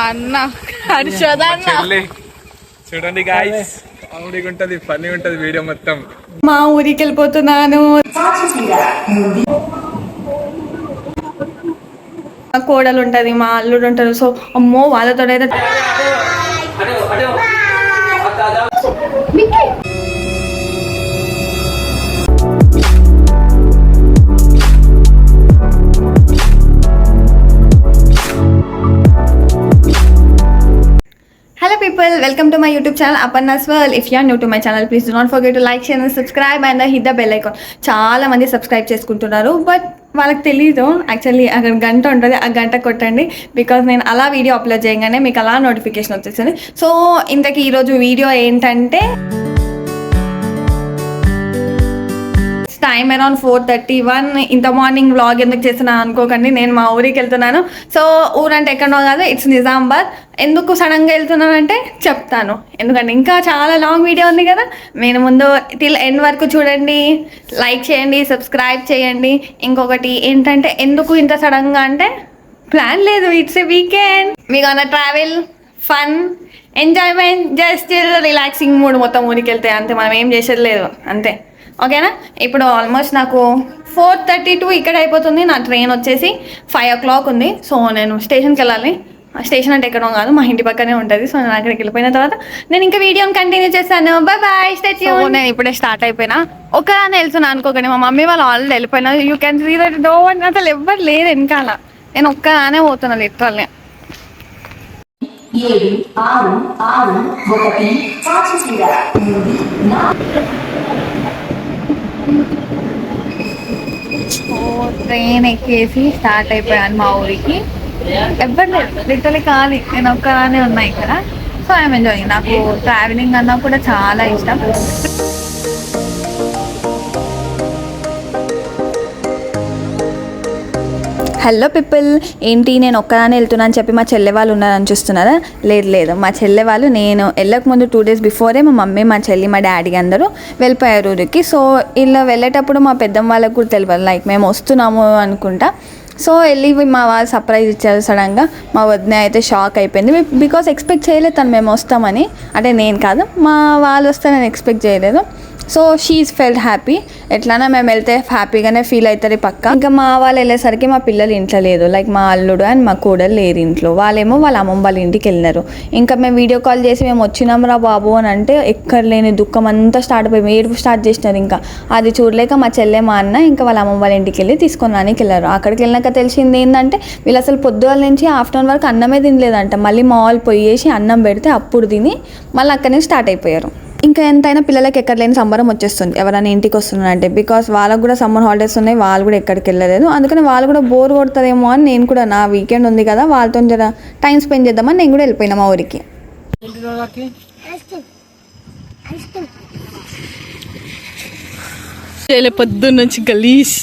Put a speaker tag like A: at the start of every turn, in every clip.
A: అన్న హర్షద అన్న
B: చూడండి గాయ్స్, కామెడీగా ఉంటది, ఫన్నీ ఉంటది వీడియో మొత్తం.
A: మా ఊరికి వెళ్ళిపోతున్నాను. మా కోడలు ఉంటది, మా అల్లుడు ఉంటారు. సో అమ్మో వాళ్ళతో అయితే Hello people, welcome to my YouTube channel Aparna's World. If you are new to my channel, please do not forget to like, share and subscribe and hit the bell icon. చాలా మంది subscribe చేసుకుంటున్నారు, but వాళ్ళకి తెలీదు actually అక్కడ గంట ఉంటుంది, ఆ గంట కొట్టండి. బికాజ్ నేను అలా వీడియో అప్లోడ్ చేయగానే మీకు అలా నోటిఫికేషన్ వచ్చేసింది. సో ఇంతకీ ఈరోజు వీడియో ఏంటంటే టైమ్ అరౌండ్ 4:31. ఇంత మార్నింగ్ వ్లాగ్ ఎందుకు చేస్తున్నా అనుకోకండి, నేను మా ఊరికి వెళ్తున్నాను. సో ఊరంటే ఎక్కడో కాదు, ఇట్స్ నిజామాబాద్. ఎందుకు సడన్గా వెళ్తున్నాను అంటే చెప్తాను, ఎందుకంటే ఇంకా చాలా లాంగ్ వీడియో ఉంది కదా. నేను ముందు టిల్ ఎండ్ వరకు చూడండి, లైక్ చేయండి, సబ్స్క్రైబ్ చేయండి. ఇంకొకటి ఏంటంటే ఎందుకు ఇంత సడన్గా అంటే ప్లాన్ లేదు, it's a weekend. We gonna travel, fun, enjoyment, just relaxing mood. మొత్తం ఊరికి వెళ్తే అంతే, మనం ఏం చేసేది లేదు, అంతే. ఓకేనా? ఇప్పుడు ఆల్మోస్ట్ నాకు 4:32 ఇక్కడ అయిపోతుంది. నా ట్రైన్ వచ్చేసి 5 o'clock ఉంది. సో నేను స్టేషన్కి వెళ్ళాలి. స్టేషన్ అంటే ఎక్కడో కాదు, మా ఇంటి పక్కనే ఉంటుంది. సో నేను అక్కడికి వెళ్ళిపోయిన తర్వాత నేను ఇంకా వీడియోని కంటిన్యూ చేస్తాను. Bye, stay tune. నేను ఇప్పుడే స్టార్ట్ అయిపోయినా, ఒకదాన్ని వెళ్తున్నాను అనుకోకండి. మా మమ్మీ వాళ్ళు ఆల్రెడీ వెళ్ళిపోయినా. You can see that no one, అసలు ఎవ్వరు లేదు వెనకాల. నేను ఒక్కదానే పోతున్నా లిటరల్లీ.
C: 7 6 6 1 చాచిసిరా
A: ట్రైన్ ఎక్కేసి స్టార్ట్ అయిపోయాను మా ఊరికి. ఎవ్వరు లేదు లిటరల్లీ, ఖాళీ. నేను ఒక్కదానే ఉన్నా ఇక్కడ. So I'm enjoying. నాకు ట్రావెలింగ్ అన్నా కూడా చాలా ఇష్టం. హలో పీపుల్, ఏంటి నేను ఒక్కదానే వెళ్తున్నా అని చెప్పి మా చెల్లె వాళ్ళు ఉన్నారని చూస్తున్నారా? లేదు, మా చెల్లె వాళ్ళు నేను వెళ్ళక ముందు 2 days బిఫోరే మా మమ్మీ, మా చెల్లి, మా డాడీ అందరూ వెళ్ళిపోయారు ఊరికి. సో ఇలా వెళ్ళేటప్పుడు మా పెద్దమ్మ వాళ్ళకు కూడా తెలియదు, లైక్ మేము వస్తున్నాము అనుకుంటా. సో వెళ్ళి మా వాళ్ళు సర్ప్రైజ్ ఇచ్చారు సడన్గా. మా వదిన అయితే షాక్ అయిపోయింది, బికాస్ ఎక్స్పెక్ట్ చేయలేదు తను మేము వస్తామని. అంటే నేను కాదు, మా వాళ్ళు వస్తే నేను ఎక్స్పెక్ట్ చేయలేదు. So she's felt happy. ఎట్లన్నా మేము వెళ్తే హ్యాపీగానే ఫీల్ అవుతుంది పక్క. ఇంకా మా వాళ్ళు వెళ్ళేసరికి మా పిల్లలు ఇంట్లో లేదు, లైక్ మా అల్లుడు అండ్ మా కోడలు లేరు ఇంట్లో. వాళ్ళేమో వాళ్ళ అమ్మమ్మ వాళ్ళ ఇంటికి వెళ్ళినారు. ఇంకా మేము వీడియో కాల్ చేసి మేము వచ్చినాం రా బాబు అని అంటే ఎక్కడ లేని దుఃఖం అంతా స్టార్ట్ అయిపోయి ఏడుపు స్టార్ట్ చేసినారు. ఇంకా అది చూడలేక మా చెల్లె, మా అన్న ఇంకా వాళ్ళ అమ్మమ్మ వాళ్ళ ఇంటికి వెళ్ళి తీసుకొని రానికి వెళ్ళారు. అక్కడికి వెళ్ళినాక తెలిసింది ఏంటంటే వీళ్ళు అసలు పొద్దుగాల నుంచి ఆఫ్టర్నూన్ వరకు అన్నమే తినలేదంట. మళ్ళీ మా వాళ్ళు పొయ్యేసి అన్నం పెడితే అప్పుడు తిని మళ్ళీ అక్కడి నుంచి స్టార్ట్ అయిపోయారు. ఇంకా ఎంతైనా పిల్లలకి ఎక్కడ లేని సంబరం వచ్చేస్తుంది ఎవరైనా ఇంటికి వస్తున్నారంటే. బికాస్ వాళ్ళకు కూడా సమ్మర్ హాలిడేస్ ఉన్నాయి, వాళ్ళు కూడా ఎక్కడికి వెళ్ళలేదు. అందుకని వాళ్ళు కూడా బోర్ కొడుతుందేమో అని నేను కూడా నా వీకెండ్ ఉంది కదా వాళ్ళతో జర టైం స్పెండ్ చేద్దామని నేను కూడా వెళ్ళిపోయినా మా ఊరికి.
D: పొద్దున్న నుంచి గలీజ్.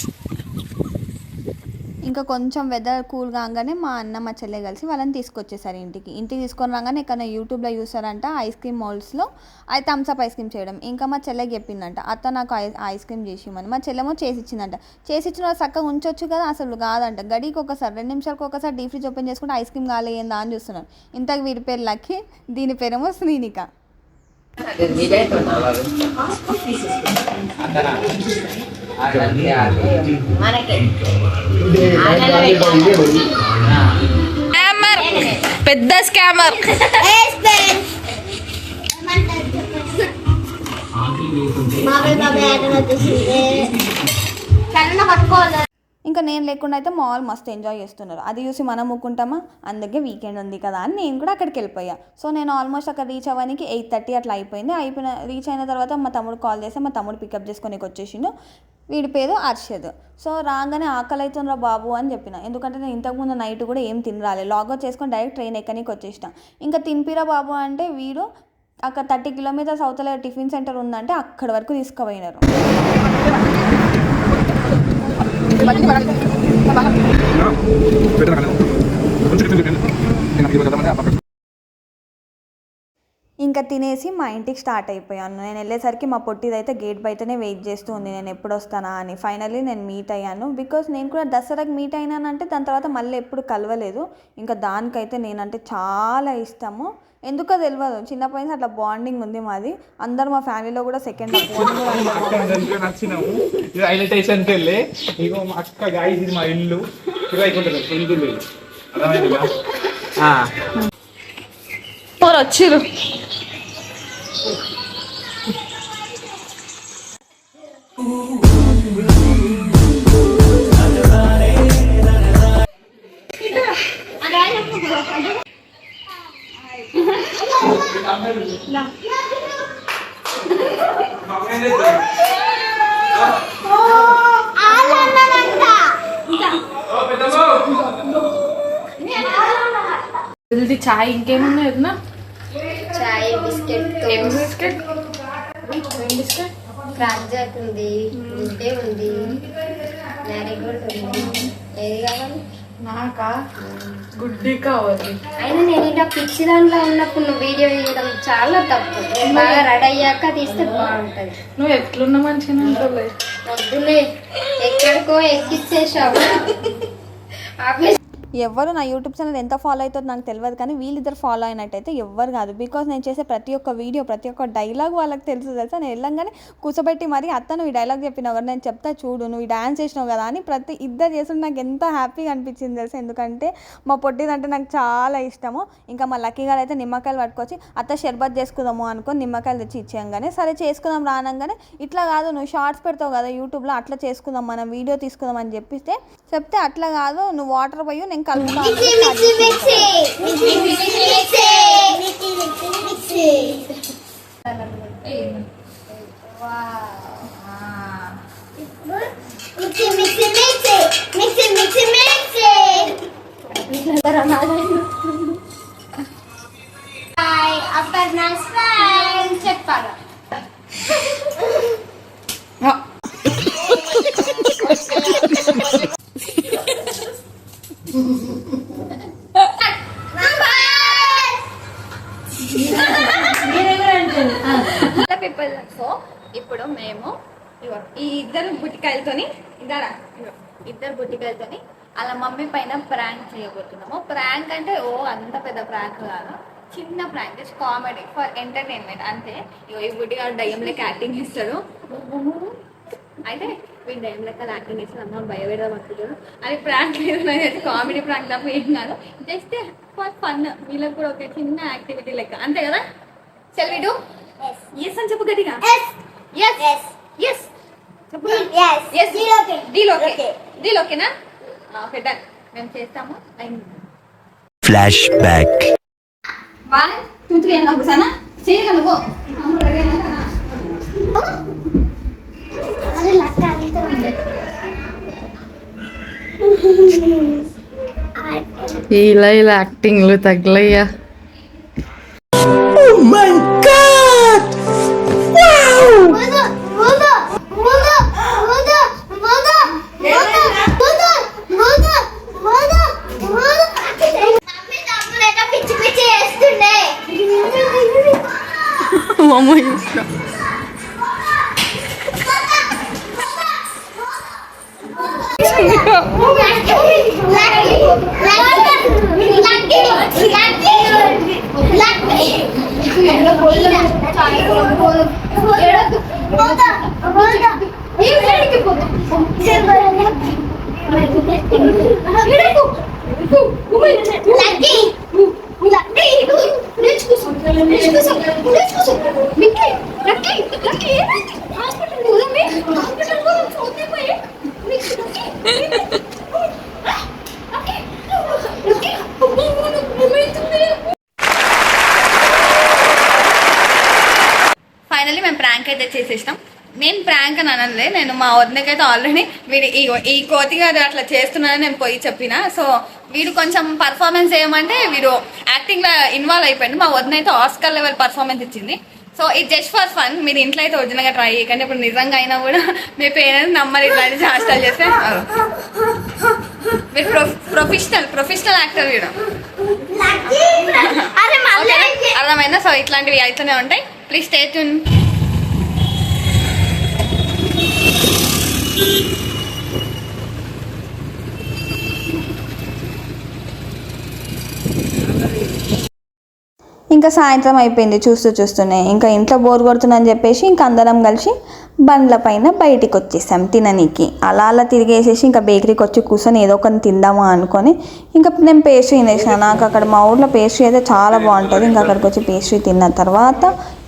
A: ఇంకా కొంచెం వెదర్ కూల్ కాగానే మా అన్న, మా చెల్లె కలిసి వాళ్ళని తీసుకొచ్చేసారు ఇంటికి తీసుకొని రాగానే ఇక్కడ యూట్యూబ్లో చూసారంట ఐస్ క్రీమ్ మౌల్స్లో అది థమ్స్అప్ ఐస్ క్రీమ్ చేయడం. ఇంకా మా చెల్లెకి చెప్పిందంట అత్త నాకు ఐస్ క్రీమ్ చేసిమని. మా చెల్లెమో చేసిచ్చిందంట. చేసిచ్చిన చక్కగా ఉంచొచ్చు కదా, అసలు కాదంట. గడికి ఒకసారి 2 నిమిషాలకు ఒకసారి డీప్ ఫ్రిడ్జ్ ఓపెన్ చేసుకుంటే ఐస్ క్రీమ్ కాలేదా అని చూస్తున్నాను. ఇంతకు వీడి పేరు లక్కీ, దీని పేరేమో శ్రీనిక.
D: పెద్ద స్కామర్.
A: ఇంకా నేను లేకుండా అయితే మాల్ మస్తు ఎంజాయ్ చేస్తున్నారు. అది చూసి మనం ఊక్కుంటామా, అందుకే వీకెండ్ ఉంది కదా అని నేను కూడా అక్కడికి వెళ్ళిపోయా. సో నేను ఆల్మోస్ట్ అక్కడ రీచ్ అవ్వడానికి 8:30 అట్లా అయిపోయింది. రీచ్ అయిన తర్వాత మా తమ్ముడు కాల్ చేస్తే మా తమ్ముడు పికప్ చేసుకొని వచ్చేసిండు. వీడి పేరు అర్షద్. సో రాగానే ఆకలి అవుతుందిరా బాబు అని చెప్పిన, ఎందుకంటే నేను ఇంతకుముందు నైట్ కూడా ఏం తినరాలి. లాగౌట్ చేసుకొని డైరెక్ట్ ట్రైన్ ఎక్కడానికి వచ్చేసిన. ఇంకా తినిపిరా బాబు అంటే వీడు అక్కడ 30 kilometers అవతల టిఫిన్ సెంటర్ ఉందంటే అక్కడి వరకు తీసుకుపోయినారు. ఇంకా తినేసి మా ఇంటికి స్టార్ట్ అయిపోయాను. నేను వెళ్ళేసరికి మా పొట్టిదైతే గేట్ బయటనే వెయిట్ చేస్తూ ఉంది, నేను ఎప్పుడు వస్తానా అని. ఫైనల్లీ నేను మీట్ అయ్యాను. బికాస్ నేను కూడా దసరాకి మీట్ అయినానంటే దాని తర్వాత మళ్ళీ ఎప్పుడు కలవలేదు. ఇంకా దానికైతే నేనంటే చాలా ఇష్టము. ఎందుకో తెలియదు, చిన్నప్పటి నుంచి అట్లా బాండింగ్ ఉంది మాది. అందరు మా ఫ్యామిలీలో కూడా సెకండ్
B: నచ్చినాము. ఇది రైల్వే స్టేషన్కి వెళ్ళి ఇగో మా అక్క గాయస్, ఇది మా ఇల్లు. ఇది అయిపోతుంది ఇల్లు. అర్థమైందిగా?
D: వచ్చిర్రు. జల్దీ చాయ్ ఇంకేమున్నాయి వదినా?
E: చాయ్ బిస్కెట్
D: ఏం బిస్కెట్? ఏం బిస్కెట్?
E: క్రాక్ ఉంది, గుడ్డే ఉంది, మ్యారీగోల్డ్ ఉంది. ఏది కావాలి?
D: నాకా గుడ్డి కావాలి.
E: అయినా నేను ఇలా పిచ్చి దాంట్లో ఉన్నప్పుడు నువ్వు వీడియో తీయడం చాలా తప్పు. నేను బాగా రెడీ అయ్యాక తీస్తే బాగుంటది.
D: నువ్వు ఎట్లున్నా మంచిగా ఉంటావులే.
E: వద్దులే, ఎక్కడికో ఎక్కిచ్చేసావు. ఆపేసి
A: ఎవ్వరు నా యూట్యూబ్ ఛానల్ ఎంత ఫాలో అవుతుందో నాకు తెలియదు, కానీ వీళ్ళిద్దరు ఫాలో అయినట్టయితే ఎవ్వరు కాదు. బికాస్ నేను చేసే ప్రతి ఒక్క వీడియో, ప్రతి ఒక్క డైలాగ్ వాళ్ళకి తెలుసా. నేను వెళ్ళంగానే కూర్చోబెట్టి మరి అత్త నువ్వు ఈ డైలాగ్ చెప్పినావు కదా, నేను చెప్తా చూడు, నువ్వు ఈ డ్యాన్స్ చేసినావు కదా అని ప్రతి ఇద్దరు చేస్తుంటే నాకు ఎంత హ్యాపీగా అనిపించింది తెలుసా. ఎందుకంటే మా పొట్టిదంటే నాకు చాలా ఇష్టము. ఇంకా మా లక్కీ గారు అయితే నిమ్మకాయలు పట్టుకొచ్చి అత్త షర్బత్ చేసుకుందాము అనుకొని నిమ్మకాయలు తెచ్చి ఇచ్చేయంగానే సరే చేసుకుందాం రానంగానే, ఇట్లా కాదు నువ్వు షార్ట్స్ పెడతావు కదా యూట్యూబ్లో, అట్లా చేసుకుందాం మనం వీడియో తీసుకుందాం అని చెప్తే అట్లా కాదు నువ్వు వాటర్ పోయి నేను కలుపుతాను.
E: చెప్పాలి
A: పీపుల్. సో ఇప్పుడు మేము ఈ ఇద్దరు బుట్టికాయలతోని ఇద్దరు బుట్టికాయలతోని అలా మమ్మీ పైన ప్రాంక్ చేయబోతున్నాము. ప్రాంక్ అంటే అంత పెద్ద ప్రాంక్ కాదు, చిన్న prank, just comedy for entertainment అంతే. ఈ బుట్టిగాడు దయ్యం లెక్క యాక్టింగ్ ఇస్తాడు. అయితే వీడు దయ్యం లెక్క యాక్టింగ్ ఇస్తాడు, అమ్మ భయపెడదాం అనుకుంటాడు. అది ప్రాంక్ లేదు, నాకైతే కామెడీ ప్రాంక్ తప్ప ఏం కాదు. జస్ట్ ఫర్ ఫన్, వీళ్ళకి కూడా ఒక చిన్న యాక్టివిటీ లెక్క, అంతే కదా. Shall we do? yes అని చెప్పు గట్టిగా. yes చెప్పు. డీల్ ఓకేనా? ఓకే డన్, మేము చేస్తాము.
F: Flash back.
A: 1 2 3 అన్న ఒకసారి చేయగా నువ్వు
D: ఇలా యాక్టింగ్లు తగ్గలయ్యా.
A: ఫైనల్లీ మేము ప్రాంక్ అయితే చేసేసినాం. నేను ప్రాంక్ అని అనలే, నేను మా వదినకైతే ఆల్రెడీ వీడు ఈ కోతి గారు అట్లా చేస్తున్నారని నేను పోయి చెప్పిన. సో వీడు కొంచెం పర్ఫార్మెన్స్ చేయమంటే వీడు యాక్టింగ్లో ఇన్వాల్వ్ అయిపోయింది. మా వదిన అయితే ఆస్కర్ లెవెల్ పర్ఫార్మెన్స్ ఇచ్చింది. సో ఇది జస్ట్ ఫర్ ఫన్, మీరు ఇంట్లో అయితే ఒరిజినల్గా ట్రై చేయకండి. ఇప్పుడు నిజంగా అయినా కూడా మీ పేరెంట్స్ నమ్మరు ఇట్లాంటి హాస్టల్ చేస్తే. మీరు ప్రొఫెషనల్ యాక్టర్ వీడు. అలా అర్థమైందా? సో ఇట్లాంటివి అవుతూనే ఉంటాయి. Please stay tune. ఇంకా సాయంత్రం అయిపోయింది చూస్తూనే. ఇంకా ఇంట్లో బోర్ కొడుతుందని చెప్పేసి ఇంకా అందరం కలిసి బండ్ల పైన బయటికి వచ్చేసాం తిననీకి. అలా తిరిగేసేసి ఇంకా బేకరీకి వచ్చి కూర్చొని ఏదో ఒకటి తిందామా అనుకొని ఇంకా నేను పేస్ట్రీ తినేసాను. నాకు అక్కడ మా ఊర్లో పేస్ట్రీ అయితే చాలా బాగుంటుంది. ఇంకా అక్కడికి వచ్చి పేస్ట్రీ తిన్న తర్వాత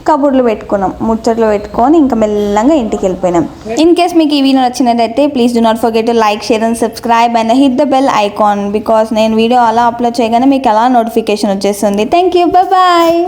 A: కబుర్లు పెట్టుకున్నాం, ముచ్చట్లు పెట్టుకొని ఇంకా మెల్లగా ఇంటికి వెళ్ళిపోయినాం. ఇన్ కేస్ మీకు ఈ వీడియో నచ్చినట్టయితే please do not forget to like, share and subscribe and hit the bell icon because నేను వీడియో అలా అప్లోడ్ చేయగానే మీకు అలా నోటిఫికేషన్ వచ్చేస్తుంది. Thank you, bye.